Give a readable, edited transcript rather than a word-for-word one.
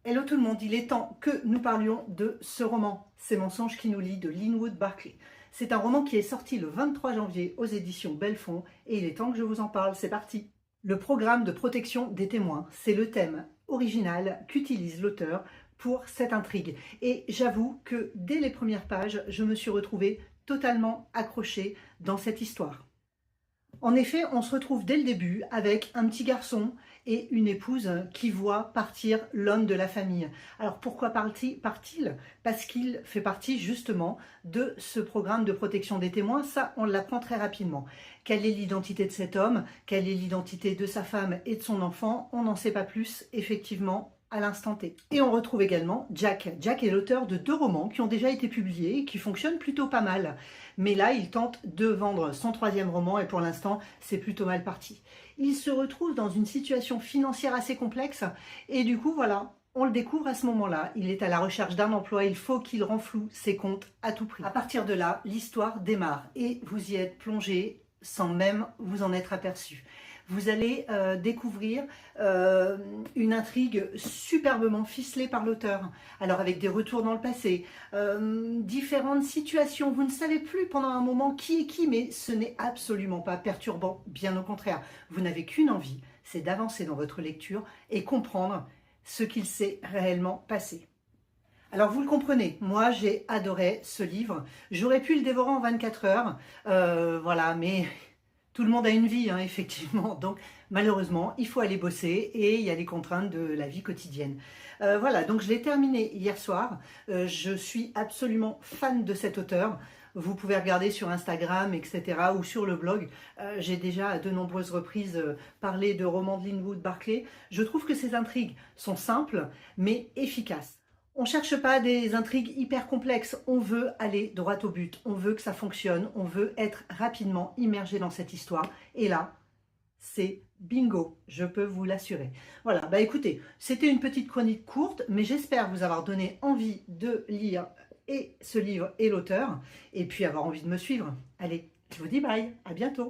Hello tout le monde, il est temps que nous parlions de ce roman, C'est mensonges qui nous lient de Linwood Barclay. C'est un roman qui est sorti le 23 janvier aux éditions Belfond et il est temps que je vous en parle, c'est parti. Le programme de protection des témoins, c'est le thème original qu'utilise l'auteur pour cette intrigue. Et j'avoue que dès les premières pages, je me suis retrouvée totalement accrochée dans cette histoire. En effet, on se retrouve dès le début avec un petit garçon et une épouse qui voient partir l'homme de la famille. Alors pourquoi part-il? Parce qu'il fait partie justement de ce programme de protection des témoins. Ça, on l'apprend très rapidement. Quelle est l'identité de cet homme? Quelle est l'identité de sa femme et de son enfant? On n'en sait pas plus, effectivement, à l'instant T. Et on retrouve également Jack. Jack est l'auteur de 2 romans qui ont déjà été publiés et qui fonctionnent plutôt pas mal. Mais là, il tente de vendre son 3e roman et pour l'instant, c'est plutôt mal parti. Il se retrouve dans une situation financière assez complexe et du coup, voilà, on le découvre à ce moment-là. Il est à la recherche d'un emploi, il faut qu'il renfloue ses comptes à tout prix. À partir de là, l'histoire démarre et vous y êtes plongé sans même vous en être aperçu. Vous allez découvrir une intrigue superbement ficelée par l'auteur. Alors avec des retours dans le passé, différentes situations, vous ne savez plus pendant un moment qui est qui, mais ce n'est absolument pas perturbant, bien au contraire. Vous n'avez qu'une envie, c'est d'avancer dans votre lecture et comprendre ce qu'il s'est réellement passé. Alors vous le comprenez, moi j'ai adoré ce livre, j'aurais pu le dévorer en 24 heures, voilà, mais tout le monde a une vie, hein, effectivement, donc malheureusement, il faut aller bosser et il y a les contraintes de la vie quotidienne. Voilà, donc je l'ai terminé hier soir, je suis absolument fan de cet auteur. Vous pouvez regarder sur Instagram, etc. ou sur le blog. J'ai déjà à de nombreuses reprises parlé de romans de Linwood Barclay. Je trouve que ces intrigues sont simples, mais efficaces. On ne cherche pas des intrigues hyper complexes, on veut aller droit au but, on veut que ça fonctionne, on veut être rapidement immergé dans cette histoire. Et là, c'est bingo, je peux vous l'assurer. Voilà, bah écoutez, c'était une petite chronique courte, mais j'espère vous avoir donné envie de lire et ce livre et l'auteur, et puis avoir envie de me suivre. Allez, je vous dis bye, à bientôt.